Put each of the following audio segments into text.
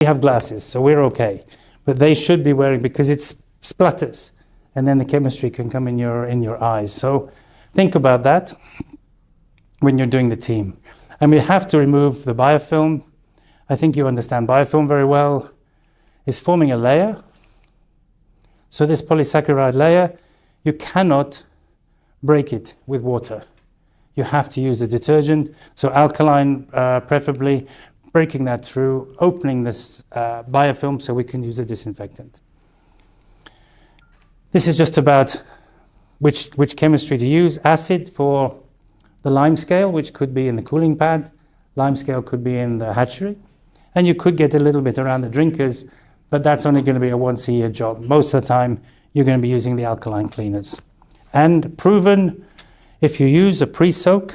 We have glasses, so we're okay. But they should be wearing, because it splatters, and then the chemistry can come in your eyes. So think about that when you're doing the team. And we have to remove the biofilm. I think you understand biofilm very well. It's forming a layer. So this polysaccharide layer, you cannot break it with water. You have to use a detergent, so alkaline preferably, breaking that through, opening this biofilm so we can use a disinfectant. This is just about which chemistry to use. Acid for the lime scale, which could be in the cooling pad. Lime scale could be in the hatchery. And you could get a little bit around the drinkers, but that's only going to be a once-a-year job. Most of the time, you're going to be using the alkaline cleaners. And proven, if you use a pre-soak,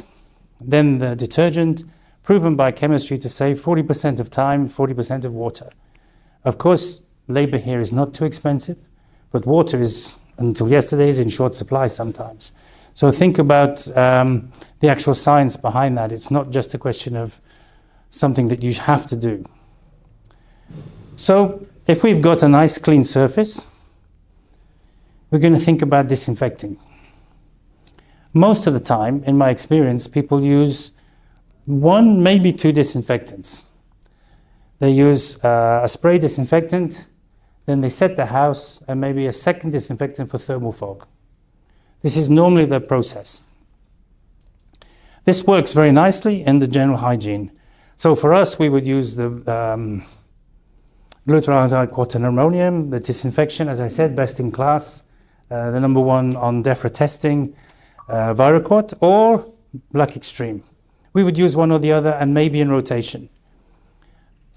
then the detergent, proven by chemistry to save 40% of time, 40% of water. Of course, labor here is not too expensive, but water is, until yesterday, is in short supply sometimes. So think about the actual science behind that. It's not just a question of something that you have to do. So if we've got a nice clean surface, we're going to think about disinfecting. Most of the time, in my experience, people use one, maybe two disinfectants. They use a spray disinfectant, then they set the house, and maybe a second disinfectant for thermal fog. This is normally the process. This works very nicely in the general hygiene. So for us, we would use the glutaraldehyde quaternary, the disinfection, as I said, best in class, the number one on DEFRA testing, Viracort, or Black Extreme. We would use one or the other, and maybe in rotation.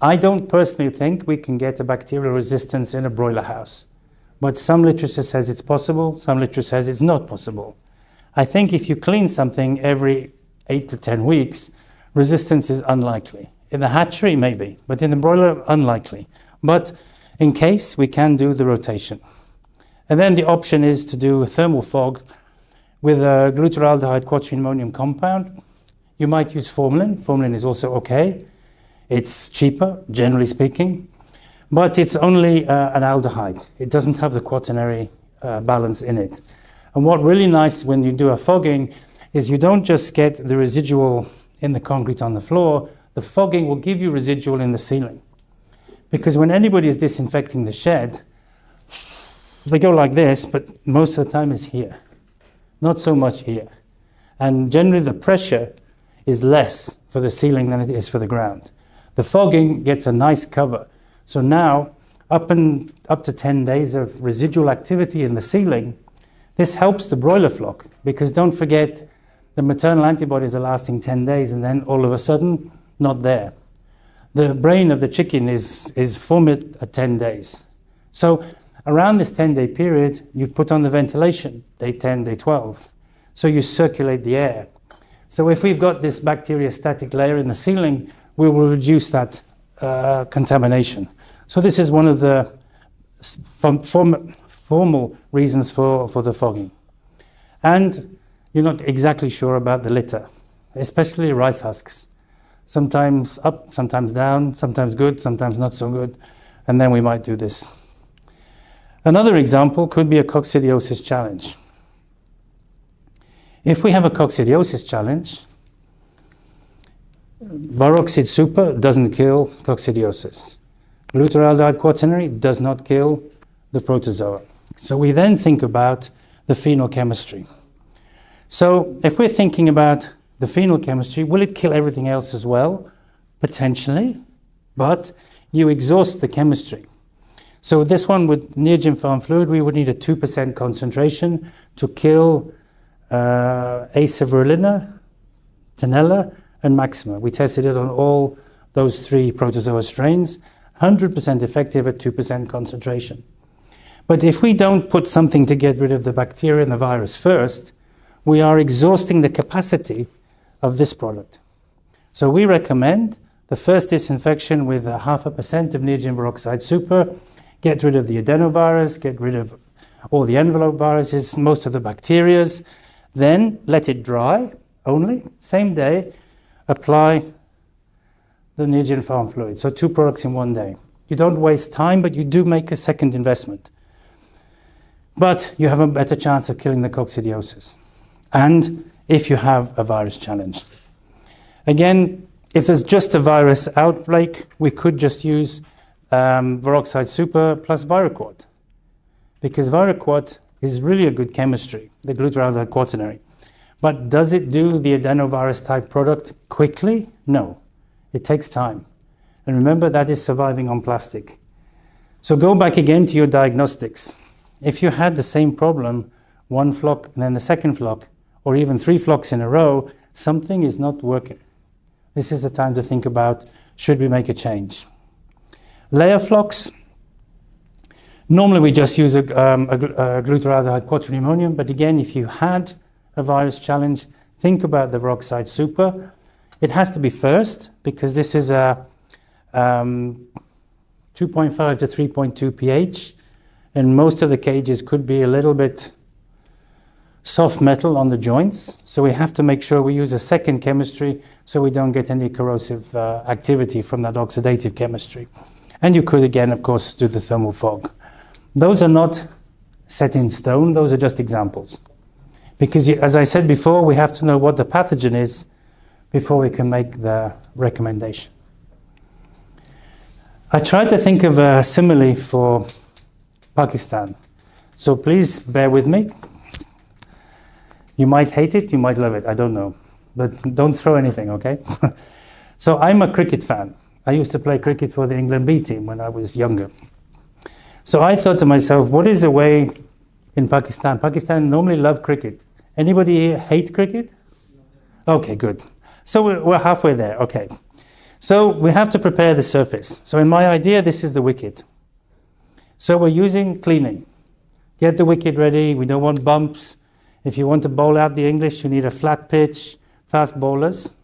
I don't personally think we can get a bacterial resistance in a broiler house, but some literature says it's possible, some literature says it's not possible. I think if you clean something every 8 to 10 weeks, resistance is unlikely. In the hatchery, maybe, but in the broiler, unlikely. But in case, we can do the rotation. And then the option is to do a thermal fog with a glutaraldehyde quaternary compound. You might use formalin. Formalin is also okay. It's cheaper, generally speaking, but it's only an aldehyde. It doesn't have the quaternary balance in it. And what really nice when you do a fogging is you don't just get the residual in the concrete on the floor, the fogging will give you residual in the ceiling. Because when anybody is disinfecting the shed, they go like this, but most of the time it's here, not so much here. And generally the pressure is less for the ceiling than it is for the ground. The fogging gets a nice cover. So now, up to 10 days of residual activity in the ceiling, this helps the broiler flock, because don't forget, the maternal antibodies are lasting 10 days and then all of a sudden, not there. The brain of the chicken is formed at 10 days. So around this 10-day period, you put on the ventilation, day 10, day 12. So you circulate the air. So if we've got this bacteriostatic layer in the ceiling, we will reduce that contamination. So this is one of the formal reasons for the fogging. And you're not exactly sure about the litter, especially rice husks. Sometimes up, sometimes down, sometimes good, sometimes not so good, and then we might do this. Another example could be a coccidiosis challenge. If we have a coccidiosis challenge, Varoxid super doesn't kill coccidiosis. Glutaraldehyde quaternary does not kill the protozoa. So we then think about the phenol chemistry. So if we're thinking about the phenol chemistry, will it kill everything else as well? Potentially, but you exhaust the chemistry. So this one with Neogen farm fluid, we would need a 2% concentration to kill Acerulina, Tenella, and Maxima. We tested it on all those 3 protozoa strains, 100% effective at 2% concentration. But if we don't put something to get rid of the bacteria and the virus first, we are exhausting the capacity of this product. So we recommend the first disinfection with 0.5% of Neogen peroxide super, get rid of the adenovirus, get rid of all the envelope viruses, most of the bacterias, then let it dry only, same day, apply the Neogen farm fluid. So 2 products in one day. You don't waste time, but you do make a second investment. But you have a better chance of killing the coccidiosis. And if you have a virus challenge. Again, if there's just a virus outbreak, we could just use Veroxide Super plus Viracort. Because Viracort is really a good chemistry, the glutaraldehyde quaternary. But does it do the adenovirus type product quickly? No, it takes time. And remember, that is surviving on plastic. So go back again to your diagnostics. If you had the same problem, one flock and then the second flock, or even 3 flocks in a row, something is not working. This is the time to think about, should we make a change? Layer flocks, normally we just use a glutaraldehyde quaternary ammonium, but again, if you had a virus challenge, think about the Veroxide Super. It has to be first, because this is a 2.5 to 3.2 pH, and most of the cages could be a little bit soft metal on the joints, so we have to make sure we use a second chemistry so we don't get any corrosive activity from that oxidative chemistry. And you could again, of course, do the thermal fog. Those are not set in stone, those are just examples. Because as I said before, we have to know what the pathogen is before we can make the recommendation. I tried to think of a simile for Pakistan, so please bear with me. You might hate it, you might love it, I don't know. But don't throw anything, okay? So I'm a cricket fan. I used to play cricket for the England B team when I was younger. So I thought to myself, what is the way in Pakistan? Pakistan normally love cricket. Anybody here hate cricket? Okay, good. So we're halfway there, okay. So we have to prepare the surface. So in my idea, this is the wicket. So we're using cleaning. Get the wicket ready, we don't want bumps. If you want to bowl out the English, you need a flat pitch, fast bowlers.